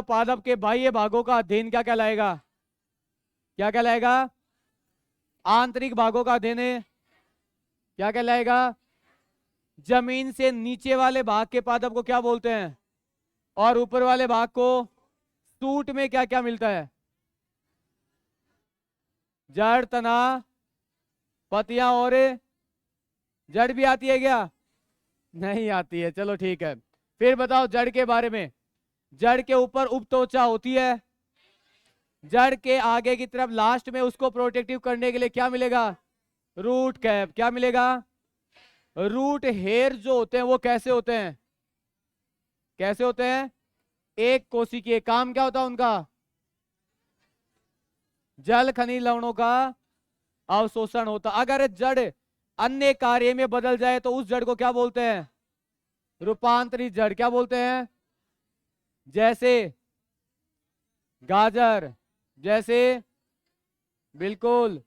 पादप के बाह्य भागों का अध्ययन क्या कहलाएगा? क्या कहलाएगा? आंतरिक भागों का अध्ययन क्या कहलाएगा? जमीन से नीचे वाले भाग के पादप को क्या बोलते हैं? और ऊपर वाले भाग को? सूट में क्या क्या मिलता है? जड़, तना, पत्तियां और जड़ भी आती है क्या? नहीं आती है, चलो ठीक है। फिर बताओ जड़ के बारे में। जड़ के ऊपर उपत्वचा होती है। जड़ के आगे की तरफ लास्ट में उसको प्रोटेक्टिव करने के लिए क्या मिलेगा? Root cap. क्या मिलेगा? रूट हेयर जो होते हैं वो कैसे होते हैं? कैसे होते हैं? एक कोशिकीय। काम क्या होता है उनका? जल खनिज लवणों का अवशोषण होता। अगर जड़ अन्य कार्य में बदल जाए तो उस जड़ को क्या बोलते हैं? रूपांतरित जड़। क्या बोलते हैं? जैसे गाजर, जैसे बिल्कुल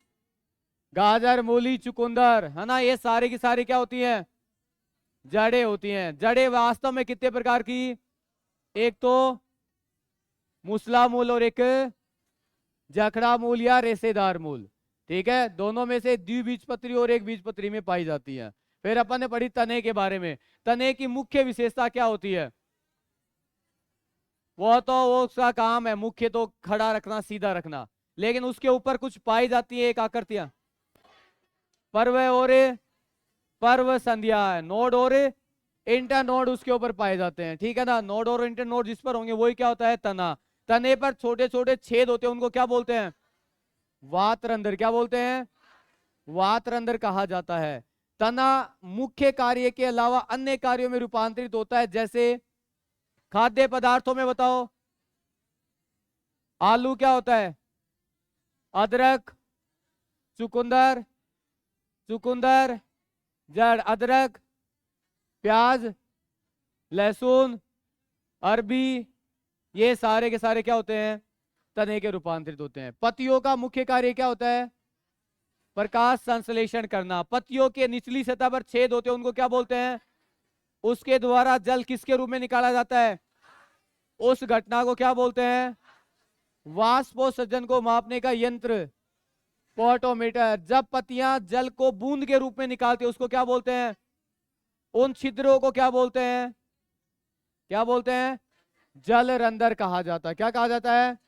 गाजर, मूली, चुकंदर, है ना, ये सारे की सारी क्या होती हैं? जड़ें होती हैं। जड़ें वास्तव में कितने प्रकार की? एक तो मूसला मूल और एक जखड़ा मूल या रेशेदार मूल। ठीक है, दोनों में से द्विबीजपत्री और एक बीजपत्री में पाई जाती है। फिर अपन ने पढ़ी तने के बारे में। तने की मुख्य विशेषता क्या होती है? वो तो वो उसका काम है मुख्य तो खड़ा रखना, सीधा रखना, लेकिन उसके ऊपर कुछ पाई जाती है एक आकृतियां। पर्व और पर्व संध्या, नोड और इंटर नोड उसके ऊपर पाए जाते हैं। ठीक है ना, नोड और इंटर नोड जिस पर होंगे वही क्या होता है? तना। तने पर छोटे छोटे छेद होते हैं, उनको क्या बोलते हैं? वातरंध्र। क्या बोलते हैं? वातरंध्र कहा जाता है। तना मुख्य कार्य के अलावा अन्य कार्यों में रूपांतरित होता है। जैसे खाद्य पदार्थों में बताओ। आलू क्या होता है? अदरक, चुकंदर, चुकंदर जड़, अदरक, प्याज, लहसुन, अरबी, ये सारे के सारे क्या होते हैं? तने के रूपांतरित होते हैं। पत्तियों का मुख्य कार्य क्या होता है? प्रकाश संश्लेषण करना। पत्तियों के निचली सतह पर छेद होते हैं, उनको क्या बोलते हैं? उसके द्वारा जल किसके रूप में निकाला जाता है? उस घटना को क्या बोलते हैं? वाष्पोत्सर्जन को मापने का यंत्र, पोटोमीटर। जब पत्तियां जल को बूंद के रूप में निकालती है उसको क्या बोलते हैं? उन छिद्रों को क्या बोलते हैं? क्या बोलते हैं? जलरंध्र कहा जाता है। क्या कहा जाता है?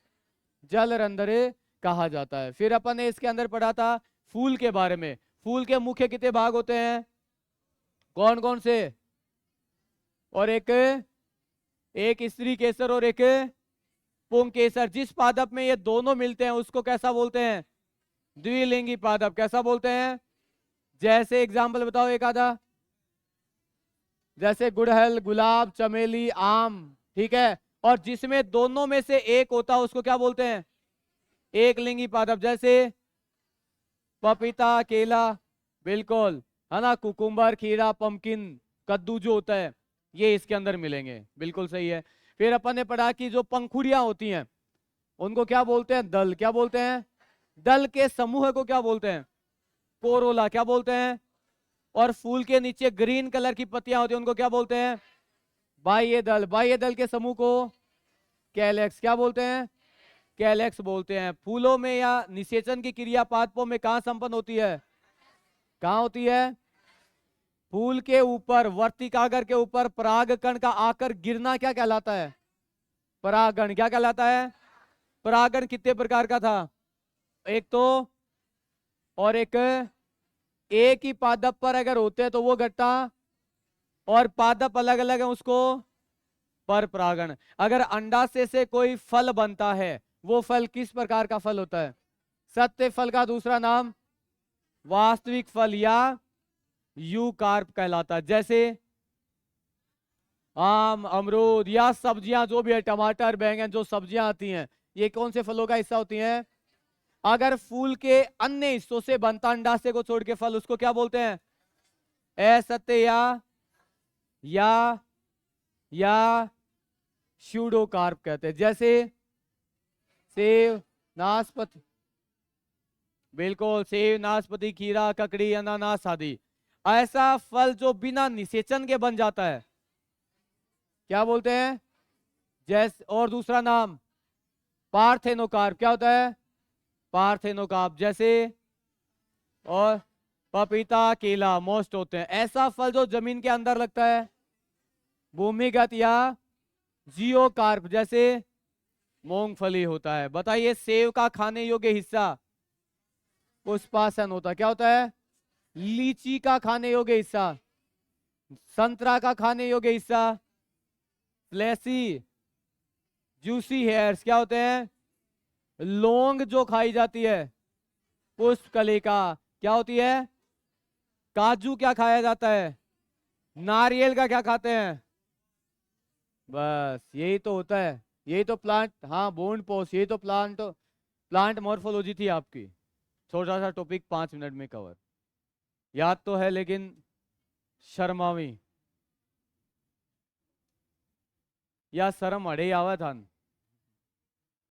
जलरंध्र कहा जाता है। फिर अपन ने इसके अंदर पढ़ा था फूल के बारे में। फूल के मुख्य कितने भाग होते हैं? कौन कौन से? और एक स्त्री केसर और एक पुंग केसर। जिस पादप में ये दोनों मिलते हैं उसको कैसा बोलते हैं? द्विलिंगी पादप। कैसा बोलते हैं? जैसे एग्जाम्पल बताओ एक आधा। जैसे गुड़हल, गुलाब, चमेली, आम। ठीक है, और जिसमें दोनों में से एक होता है उसको क्या बोलते हैं? एक लिंगी पादप। जैसे पपीता, केला, बिल्कुल, है ना, कुकुम्बर, खीरा, पंपकिन, कद्दू जो होता है ये इसके अंदर मिलेंगे। बिल्कुल सही है। फिर अपन ने पढ़ा कि जो पंखुड़ियां होती हैं उनको क्या बोलते हैं? दल। क्या बोलते हैं? दल के समूह को क्या बोलते हैं? कोरोला। क्या बोलते हैं? और फूल के नीचे ग्रीन कलर की पत्तियां होती हैं उनको क्या बोलते हैं? बाह्य दल। बाह्य दल के समूह को कैलेक्स। क्या बोलते हैं? कैलेक्स बोलते हैं। फूलों में या निषेचन की क्रिया पादपों में कहां संपन्न होती है? कहां होती है? फूल के ऊपर, वर्तिकाग्र के ऊपर परागकण का आकर गिरना क्या कहलाता है? परागण। क्या कहलाता है? परागण कितने प्रकार का था? एक तो, और एक ही पादप पर अगर होते हैं तो वो घटना, और पादप अलग अलग है उसको पर परागण। अगर अंडाशय से कोई फल बनता है वो फल किस प्रकार का फल होता है? सत्य फल का दूसरा नाम वास्तविक फल या यूकार्प कहलाता है। जैसे आम, अमरूद या सब्जियां जो भी है, टमाटर, बैंगन, जो सब्जियां आती हैं ये कौन से फलों का हिस्सा होती हैं? अगर फूल के अन्य हिस्सों से बनता अंडाशय को छोड़ के फल, उसको क्या बोलते हैं? असत्य या स्यूडोकार्प कहते हैं। जैसे सेब, नाशपाती, बिल्कुल, सेब, नाशपाती, खीरा, ककड़ी, अनानास आदि। ऐसा फल जो बिना निषेचन के बन जाता है क्या बोलते हैं? जैसे, और दूसरा नाम पार्थेनोकार्प, क्या होता है? पार्थेनोकार्प। जैसे, और पपीता, केला मोस्ट होते हैं। ऐसा फल जो जमीन के अंदर लगता है, भूमिगत या जियोकार्प, जैसे मूंगफली होता है। बताइए, सेब का खाने योग्य हिस्सा पुष्पासन होता है, क्या होता है? लीची का खाने योग्य हिस्सा, संतरा का खाने योग्य हिस्सा फ्लेसी जूसी हेयर्स, क्या होते हैं? लौंग जो खाई जाती है पुष्प कलिका, क्या होती है? काजू क्या खाया जाता है? नारियल का क्या खाते हैं? बस यही तो होता है, यही तो प्लांट, हाँ बोन्ड पोस्ट, यही तो प्लांट मॉर्फोलॉजी थी आपकी। छोटा सा टॉपिक 5 मिनट में कवर, याद तो है लेकिन शर्मावी या शर्म अड़े आवा था।